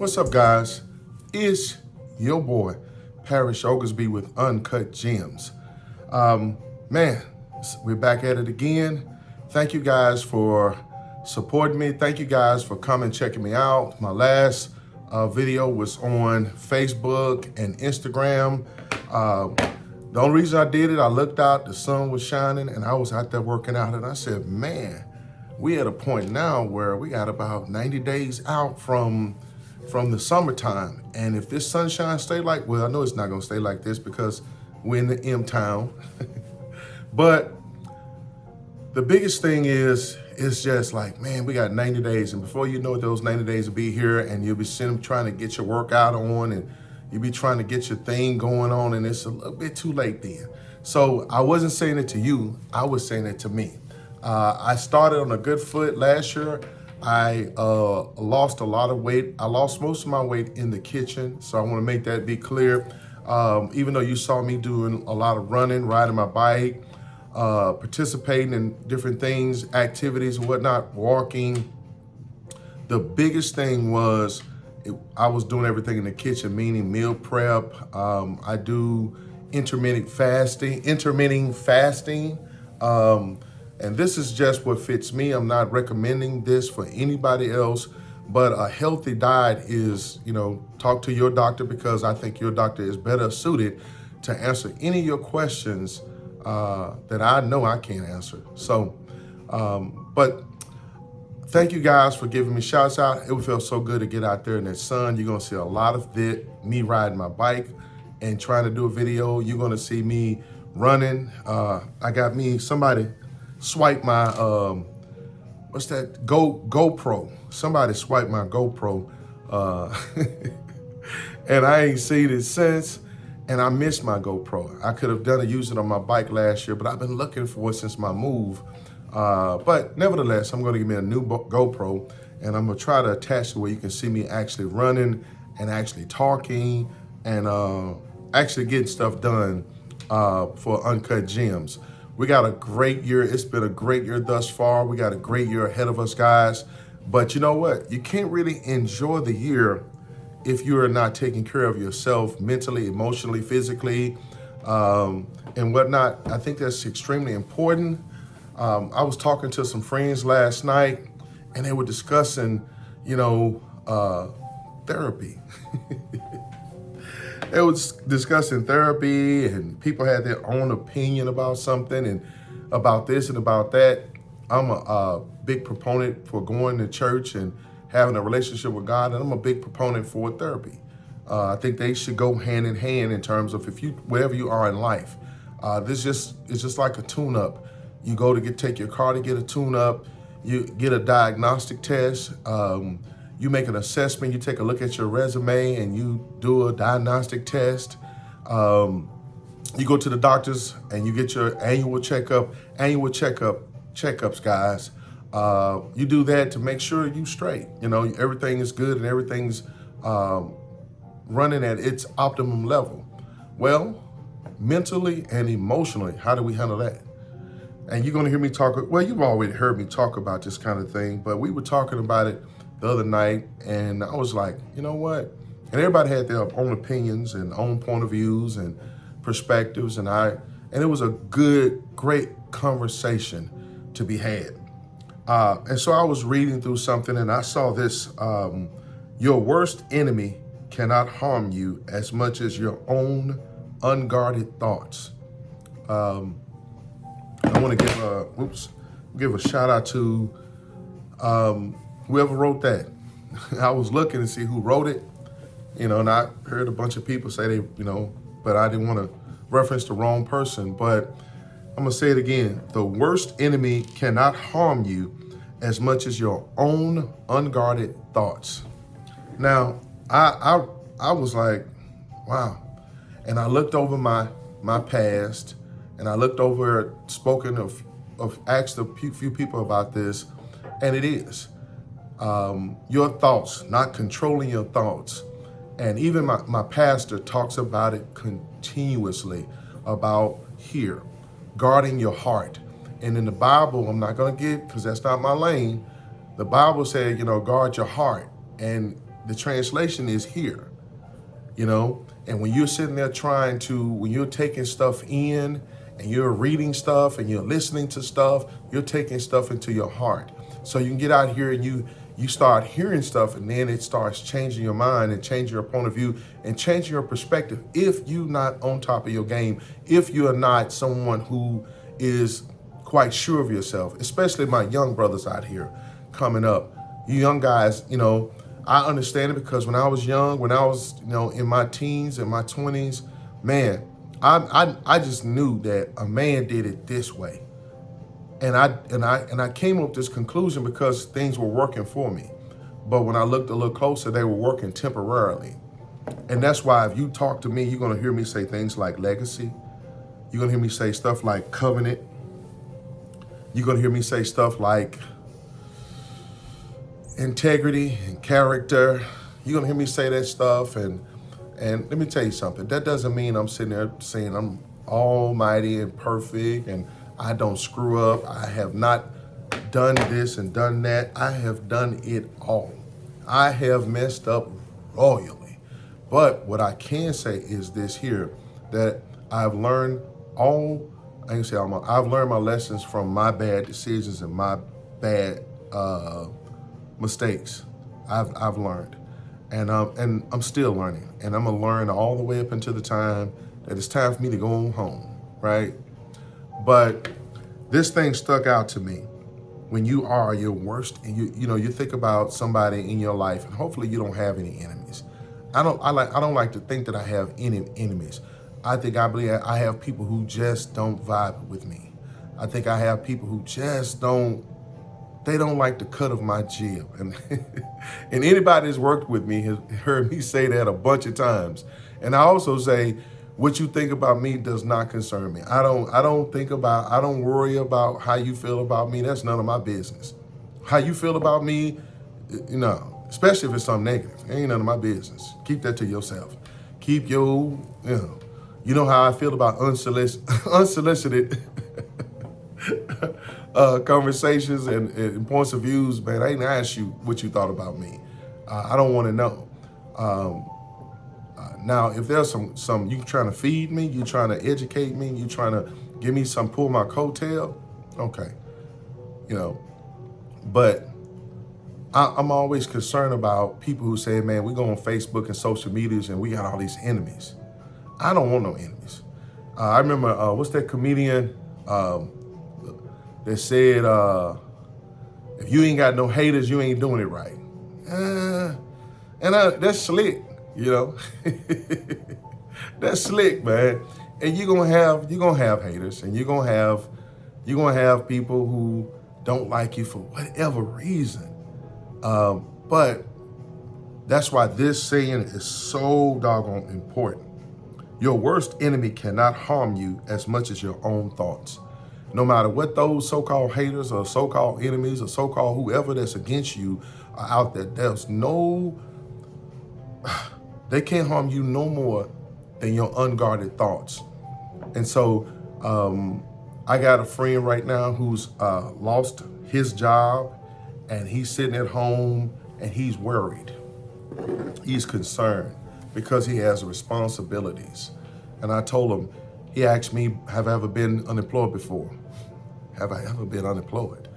What's up, guys? It's your boy, Parrish Oglesby with Uncut Gems. Man, we're back at it again. Thank you guys for supporting me. Thank you guys for coming checking me out. My last video was on Facebook and Instagram. The only reason I did it, I looked out, the sun was shining, and I was out there working out, and I said, man, we at a point now where we got about 90 days out from the summertime. And if this sunshine stay like, well, I know it's not gonna stay like this because we're in the M-Town. But the biggest thing is, it's just like, man, we got 90 days. And before you know it, those 90 days will be here and you'll be sitting trying to get your workout on and you'll be trying to get your thing going on, and it's a little bit too late then. So I wasn't saying it to you, I was saying it to me. I started on a good foot last year. I lost a lot of weight. I lost most of my weight in the kitchen. So I want to make that be clear. Even though you saw me doing a lot of running, riding my bike, participating in different things, activities and whatnot, walking. The biggest thing was I was doing everything in the kitchen, meaning meal prep. I do intermittent fasting. And this is just what fits me. I'm not recommending this for anybody else, but a healthy diet is, talk to your doctor, because I think your doctor is better suited to answer any of your questions that I know I can't answer. So, but thank you guys for giving me shouts out. It would feel so good to get out there in that sun. You're gonna see a lot of me riding my bike and trying to do a video. You're gonna see me running. I got somebody swipe my, what's that, GoPro. Somebody swiped my GoPro, and I ain't seen it since, and I missed my GoPro. I could have used it on my bike last year, but I've been looking for it since my move. But nevertheless, I'm gonna give me a new GoPro, and I'm gonna try to attach it where you can see me actually running and actually talking and actually getting stuff done for Uncut Gems. We got a great year. It's been a great year thus far. We got a great year ahead of us, guys. But you know what? You can't really enjoy the year if you are not taking care of yourself mentally, emotionally, physically, and whatnot. I think that's extremely important. I was talking to some friends last night, and they were discussing, therapy. They was discussing therapy, and people had their own opinion about something and about this and about that. I'm a big proponent for going to church and having a relationship with God, and I'm a big proponent for therapy. I think they should go hand in hand in terms of wherever you are in life. It's just like a tune-up. You go to take your car to get a tune-up, you get a diagnostic test, you make an assessment, you take a look at your resume and you do a diagnostic test. You go to the doctors and you get your annual checkups, guys. You do that to make sure you straight. Everything is good and everything's running at its optimum level. Well, mentally and emotionally, how do we handle that? And you're gonna hear me talk, well, you've already heard me talk about this kind of thing, but we were talking about it the other night, and I was like, you know what? And everybody had their own opinions and own point of views and perspectives, and it was a great conversation to be had. And so I was reading through something, and I saw this, your worst enemy cannot harm you as much as your own unguarded thoughts. I want to give a shout out to whoever wrote that. I was looking to see who wrote it, and I heard a bunch of people say but I didn't want to reference the wrong person. But I'm gonna say it again. The worst enemy cannot harm you as much as your own unguarded thoughts. Now, I was like, wow. And I looked over my past, and I looked over, asked a few people about this, and it is. Your thoughts, not controlling your thoughts. And even my pastor talks about it continuously, about guarding your heart. And in the Bible, I'm not gonna get, because that's not my lane, the Bible said, guard your heart. And The translation is here, you know? And when you're sitting there when you're taking stuff in and you're reading stuff and you're listening to stuff, you're taking stuff into your heart. So you can get out here and you start hearing stuff, and then it starts changing your mind and changing your point of view and changing your perspective. If you're not on top of your game, if you are not someone who is quite sure of yourself, especially my young brothers out here coming up, you young guys, you know, I understand it because when I was young, when I was, you know, in my teens and my 20s, man, I just knew that a man did it this way. And I came up with this conclusion because things were working for me. But when I looked a little closer, they were working temporarily. And that's why if you talk to me, you're gonna hear me say things like legacy. You're gonna hear me say stuff like covenant. You're gonna hear me say stuff like integrity and character. You're gonna hear me say that stuff, and let me tell you something. That doesn't mean I'm sitting there saying I'm almighty and perfect and I don't screw up. I have not done this and done that. I have done it all. I have messed up royally. But what I can say is this here, that I've learned I've learned my lessons from my bad decisions and my bad mistakes. I've learned, and I'm still learning, and I'm gonna learn all the way up until the time that it's time for me to go on home, right? But this thing stuck out to me. When you are your worst, and you think about somebody in your life, and hopefully you don't have any enemies. I don't like to think that I have any enemies. I believe I have people who just don't vibe with me. I think I have people who just don't like the cut of my jib. And and anybody that's worked with me has heard me say that a bunch of times. And I also say, what you think about me does not concern me. I don't worry about how you feel about me. That's none of my business. How you feel about me, especially if it's something negative, it ain't none of my business. Keep that to yourself. Keep your, you know how I feel about unsolicited conversations and points of views, man. I didn't ask you what you thought about me. I don't want to know. Now, if there's some you trying to feed me, you trying to educate me, you trying to give me pull my coattail, okay, But I'm always concerned about people who say, man, we go on Facebook and social medias and we got all these enemies. I don't want no enemies. I remember, what's that comedian that said, if you ain't got no haters, you ain't doing it right. That's slick. That's slick, man. And you're gonna have haters, and you're gonna have people who don't like you for whatever reason. But that's why this saying is so doggone important. Your worst enemy cannot harm you as much as your own thoughts. No matter what those so-called haters or so-called enemies or so-called whoever that's against you are out there, they can't harm you no more than your unguarded thoughts. And so I got a friend right now who's lost his job, and he's sitting at home and he's worried. He's concerned because he has responsibilities. And I told him, he asked me, have I ever been unemployed before? Have I ever been unemployed?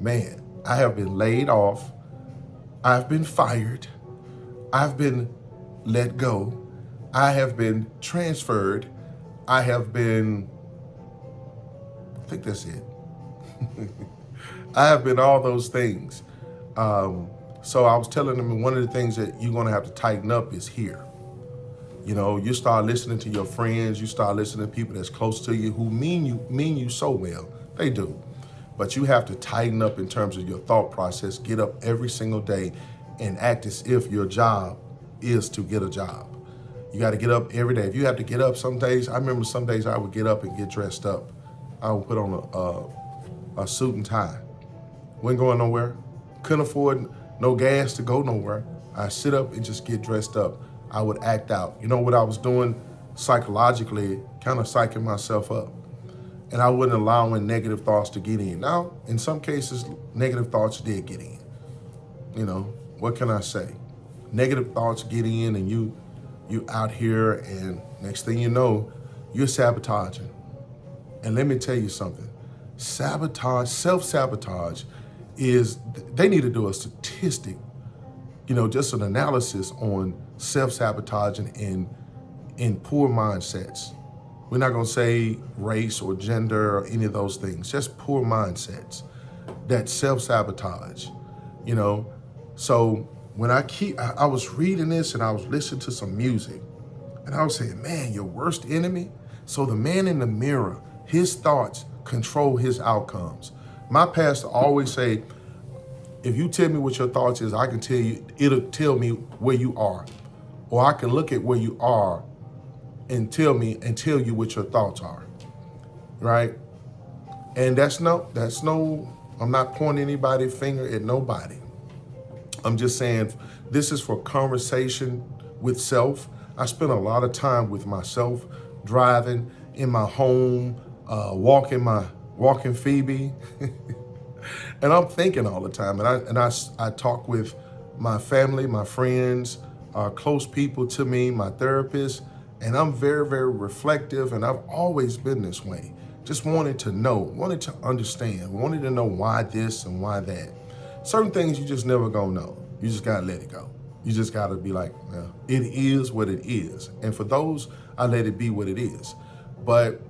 Man, I have been laid off. I've been fired. I've been let go. I have been transferred. I think that's it. I have been all those things. So I was telling them, one of the things that you're gonna have to tighten up is here. You start listening to your friends, you start listening to people that's close to you who mean you so well. They do. But you have to tighten up in terms of your thought process. Get up every single day and act as if your job is to get a job. You got to get up every day. If you have to get up some days, I remember some days I would get up and get dressed up. I would put on a suit and tie. Wasn't going nowhere. Couldn't afford no gas to go nowhere. I sit up and just get dressed up. I would act out. You know what I was doing psychologically, kind of psyching myself up. And I wasn't allowing negative thoughts to get in. Now, in some cases, negative thoughts did get in. What can I say? negative thoughts get in and you out here, and next thing you know, you're sabotaging. And let me tell you something, sabotage, self-sabotage they need to do a statistic, just an analysis on self-sabotaging in poor mindsets. We're not gonna say race or gender or any of those things, just poor mindsets that self-sabotage, So when I was reading this and I was listening to some music and I was saying, man, your worst enemy? So the man in the mirror, his thoughts control his outcomes. My pastor always say, if you tell me what your thoughts is, I can tell you, it'll tell me where you are. Or I can look at where you are and tell you what your thoughts are, right? And that's no, I'm not pointing anybody's finger at nobody. I'm just saying, this is for conversation with self. I spend a lot of time with myself, driving in my home, walking Phoebe. And I'm thinking all the time. And I talk with my family, my friends, close people to me, my therapist, and I'm very, very reflective, and I've always been this way. Just wanted to know, wanted to understand, wanted to know why this and why that. Certain things you just never gonna know. You just gotta let it go. You just gotta be like, well, it is what it is. And for those, I let it be what it is. But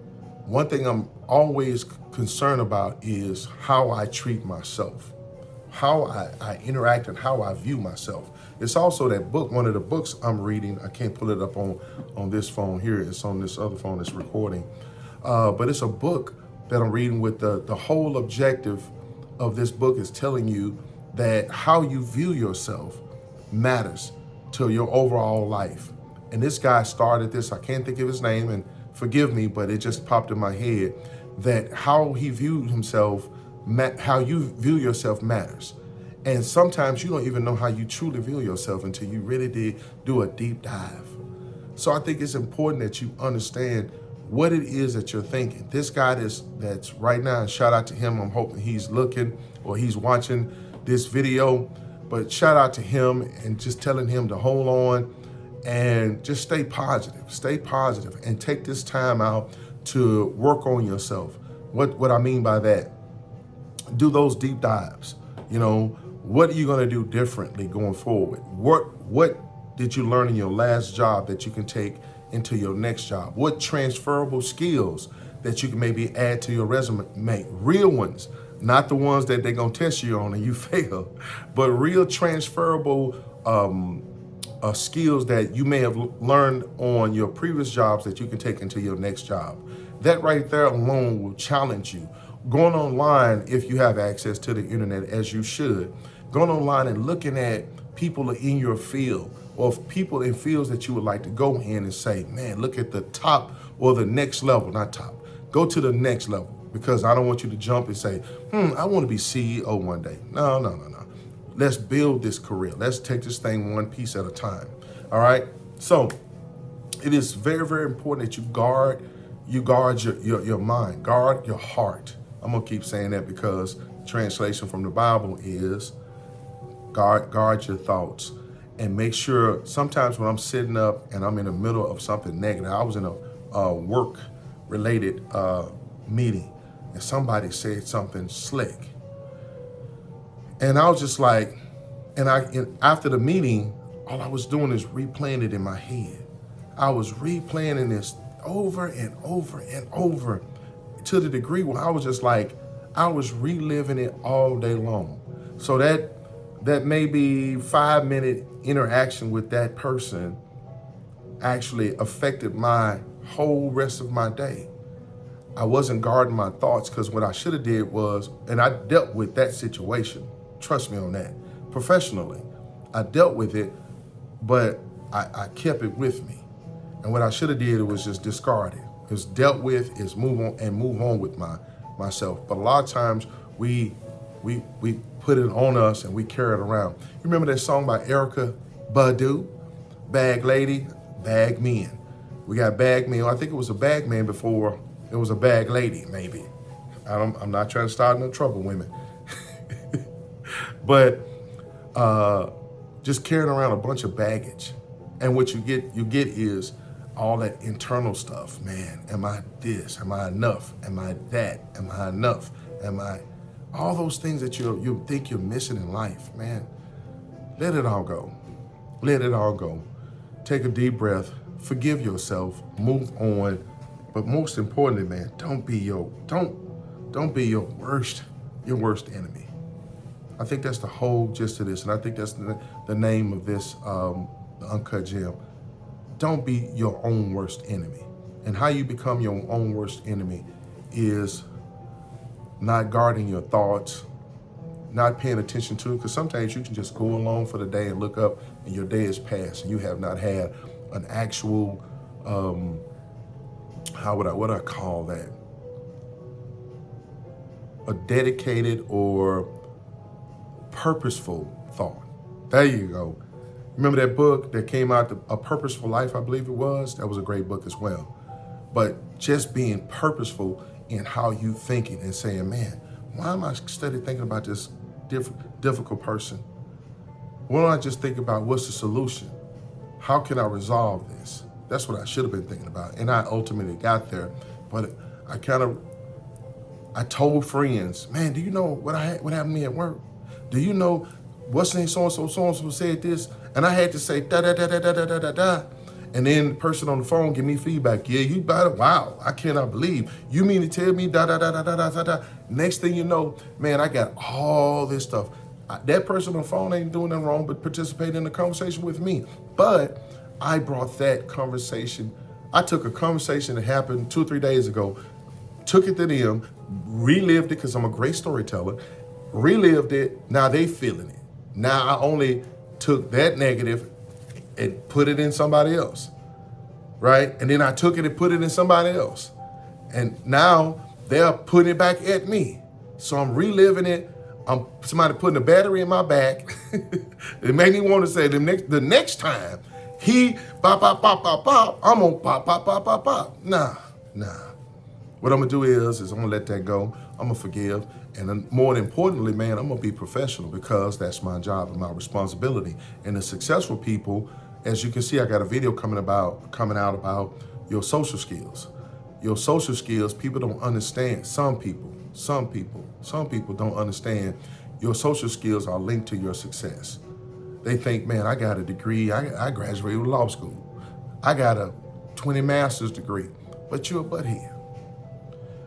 one thing I'm always concerned about is how I treat myself, how I interact and how I view myself. It's also that book, one of the books I'm reading, I can't pull it up on this phone here, it's on this other phone that's recording. But it's a book that I'm reading with the whole objective of this book is telling you that how you view yourself matters to your overall life. And this guy started this, I can't think of his name, and forgive me, but it just popped in my head that how he viewed himself, how you view yourself matters. And sometimes you don't even know how you truly view yourself until you really did do a deep dive. So I think it's important that you understand what it is that you're thinking. This guy that's right now, and shout out to him, I'm hoping he's looking or he's watching this video, but shout out to him and just telling him to hold on and just stay positive and take this time out to work on yourself. What I mean by that, do those deep dives. What are you gonna do differently going forward? What did you learn in your last job that you can take into your next job? What transferable skills that you can maybe add to your resume? Real ones, not the ones that they're gonna test you on and you fail, but real transferable skills that you may have learned on your previous jobs that you can take into your next job. That right there alone will challenge you. Going online, if you have access to the internet, as you should, going online and looking at people in your field or people in fields that you would like to go in and say, man, look at the top or the next level, not top. Go to the next level, because I don't want you to jump and say, I want to be CEO one day. No. Let's build this career. Let's take this thing one piece at a time. All right. So it is very, very important that you guard your mind, guard your heart. I'm gonna keep saying that because translation from the Bible is guard your thoughts, and make sure. Sometimes when I'm sitting up and I'm in the middle of something negative, I was in a work-related meeting, and somebody said something slick, and I was just like, and after the meeting, all I was doing is replaying it in my head. I was replaying this over and over and over, to the degree where I was just like, I was reliving it all day long. So that maybe 5-minute interaction with that person actually affected my whole rest of my day. I wasn't guarding my thoughts, because what I should have did was, and I dealt with that situation, trust me on that, professionally. I dealt with it, but I kept it with me. And what I should have did was just discard it. It's dealt with, is move on with myself. But a lot of times we put it on us and we carry it around. You remember that song by Erykah Badu, Bag Lady, Bag Men. We got bag men. I think it was a bag man before it was a bag lady, maybe. I'm not trying to start no trouble, women. But just carrying around a bunch of baggage. And what you get is all that internal stuff. Man, am I this? Am I enough? Am I that? Am I enough? Am I all those things that you think you're missing in life, man? Let it all go. Let it all go. Take a deep breath, forgive yourself, move on. But most importantly, man, don't be your worst enemy. I think that's the whole gist of this, and I think that's the name of this the Uncut Gem. Don't be your own worst enemy. And how you become your own worst enemy is not guarding your thoughts, not paying attention to it, because sometimes you can just go along for the day and look up and your day is past and you have not had an actual, what do I call that? A dedicated or purposeful thought. There you go. Remember that book that came out, A Purposeful Life, I believe it was? That was a great book as well. But just being purposeful in how you thinking and saying, man, why am I steady thinking about this difficult person? Why don't I just think about what's the solution? How can I resolve this? That's what I should have been thinking about. And I ultimately got there. But I told friends, man, do you know what happened to me at work? Do you know what's name so-and-so said this? And I had to say da. And then the person on the phone give me feedback. Yeah, you better. Wow, I cannot believe. You mean to tell me da. Next thing you know, man, I got all this stuff. That person on the phone ain't doing nothing wrong but participating in the conversation with me. But I brought that conversation. I took a conversation that happened 2 or 3 days ago, took it to them, relived it because I'm a great storyteller, relived it. Now they feeling it. Now I only took that negative and put it in somebody else, right? And then I took it and put it in somebody else. And now they're putting it back at me. So I'm reliving it. I'm somebody putting a battery in my back. It made me want to say the next time he pop, I'm gonna pop. Nah. What I'm gonna do is I'm gonna let that go. I'm gonna forgive. And then more importantly, man, I'm gonna be professional because that's my job and my responsibility. And the successful people, as you can see, I got a video coming out about your social skills. Your social skills, people don't understand. Some people don't understand your social skills are linked to your success. They think, man, I got a degree. I graduated with law school. I got a 20 master's degree, but you're a butthead.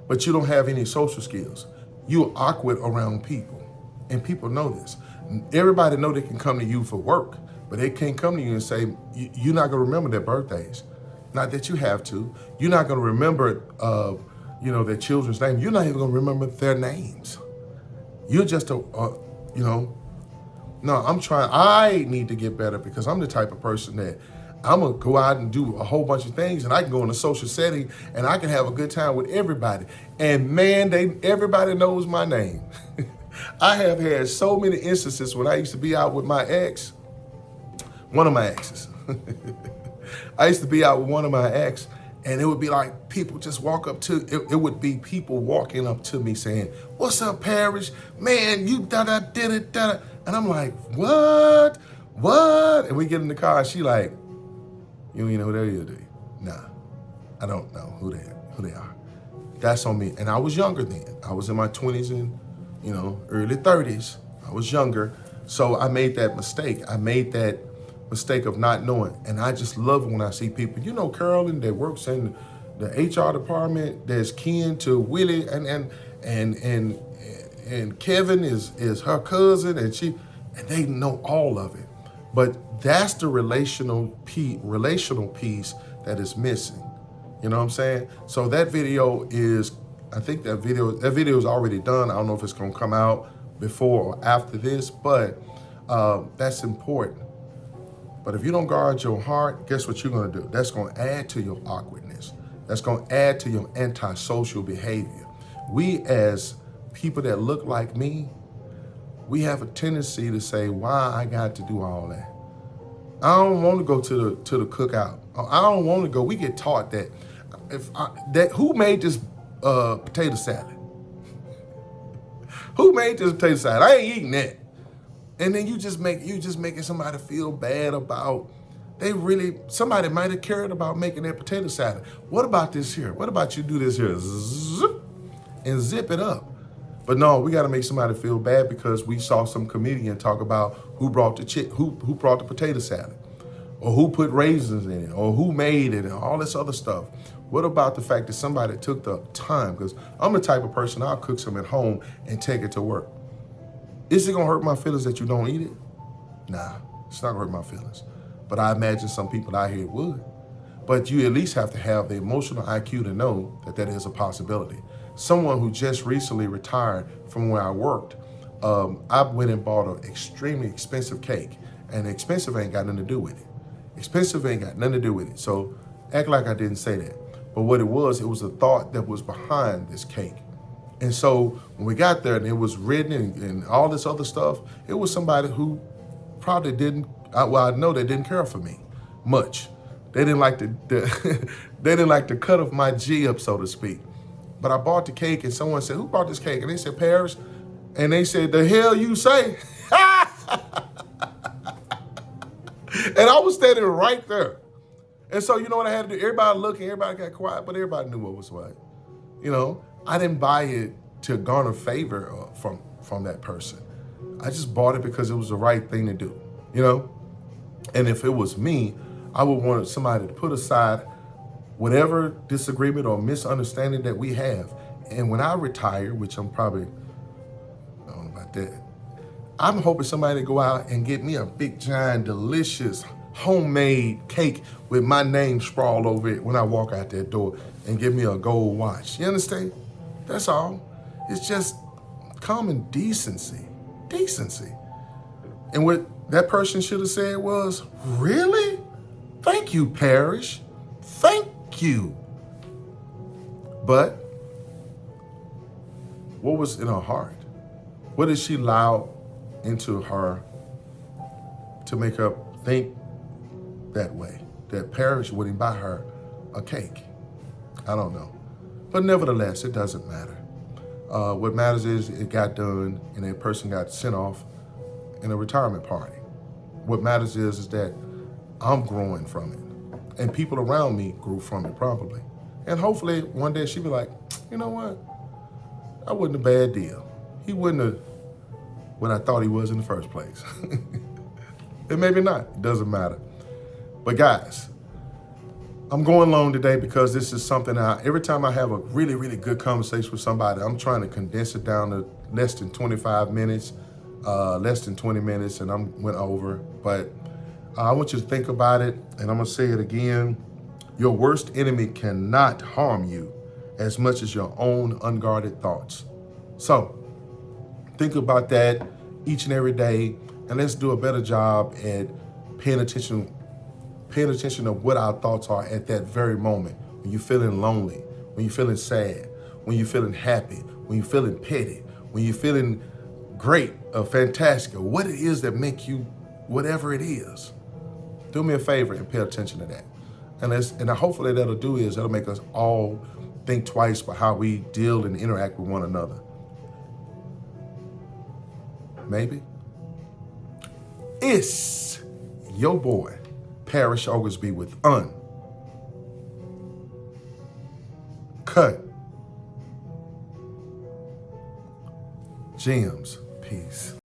But you don't have any social skills. You're awkward around people, and people know this. Everybody know they can come to you for work, but they can't come to you and say, you're not gonna remember their birthdays. Not that you have to. You're not gonna remember, their children's name. You're not even gonna remember their names. You're just I need to get better because I'm the type of person that I'm gonna go out and do a whole bunch of things, and I can go in a social setting and I can have a good time with everybody. And man, everybody knows my name. I have had so many instances when I used to be out with my ex, one of my exes. I used to be out with one of my ex, and it would be like people just walk up to, it would be people walking up to me saying, "What's up, Parrish? Man, you da-da did it, da-da." And I'm like, what? And we get in the car, and she like, "You don't even know who that is, do you?" Nah, I don't know who they are. That's on me. And I was younger then. I was in my 20s and, early 30s. I was younger. So I made that mistake. I made that mistake of not knowing. And I just love it when I see people, Carolyn that works in the HR department that's kin to Willie and Kevin is her cousin and they know all of it. But that's the relational piece that is missing. You know what I'm saying? So that video is, I think that video is already done. I don't know if it's gonna come out before or after this, but that's important. But if you don't guard your heart, guess what you're gonna do? That's gonna add to your awkwardness. That's gonna add to your antisocial behavior. We as people that look like me, we have a tendency to say, why I got to do all that? I don't want to go to the cookout. I don't want to go. We get taught that who made this potato salad? Who made this potato salad? I ain't eating that. And then you just making somebody feel bad about somebody might have cared about making that potato salad. What about this here? What about you do this here? Zip, and zip it up. But no, we got to make somebody feel bad because we saw some comedian talk about who brought who brought the potato salad, or who put raisins in it, or who made it, and all this other stuff. What about the fact that somebody took the time? Because I'm the type of person, I'll cook some at home and take it to work. Is it gonna hurt my feelings that you don't eat it? Nah, it's not gonna hurt my feelings. But I imagine some people out here would. But you at least have to have the emotional IQ to know that that is a possibility. Someone who just recently retired from where I worked, I went and bought an extremely expensive cake, and expensive ain't got nothing to do with it. Expensive ain't got nothing to do with it. So act like I didn't say that. But what it was a thought that was behind this cake. And so when we got there and it was written and all this other stuff, it was somebody who probably I know they didn't care for me much. They didn't like they didn't like the cut of my G up, so to speak. But I bought the cake and someone said, who bought this cake? And they said, Parrish. And they said, the hell you say? And I was standing right there. And so you know what I had to do? Everybody looking, everybody got quiet, but everybody knew what was what. You know, I didn't buy it to garner favor from that person. I just bought it because it was the right thing to do, you know? And if it was me, I would want somebody to put aside whatever disagreement or misunderstanding that we have. And when I retire, which I don't know about that, I'm hoping somebody to go out and get me a big, giant, delicious, homemade cake with my name sprawled over it when I walk out that door, and give me a gold watch. You understand? That's all. It's just common decency. Decency. And what that person should have said was, really? Thank you, Parrish. Thank you. But what was in her heart? What did she allow into her to make her think that way? That Parrish wouldn't buy her a cake. I don't know. But nevertheless, it doesn't matter. What matters is it got done and that person got sent off in a retirement party. What matters is that I'm growing from it. And people around me grew from it probably. And hopefully one day she'll be like, you know what? That wasn't a bad deal. He wasn't what I thought he was in the first place. And maybe not, it doesn't matter. But guys, I'm going long today because this is something every time I have a really, really good conversation with somebody, I'm trying to condense it down to less than 25 minutes, less than 20 minutes, and I went over. But I want you to think about it, and I'm gonna say it again. Your worst enemy cannot harm you as much as your own unguarded thoughts. So think about that each and every day, and let's do a better job at paying attention of what our thoughts are at that very moment. When you're feeling lonely, when you're feeling sad, when you're feeling happy, when you're feeling petty, when you're feeling great or fantastic, or what it is that make you whatever it is. Do me a favor and pay attention to that. And hopefully that'll make us all think twice about how we deal and interact with one another. Maybe. It's your boy, Parrish Oglesby, with Cut Gems. Peace.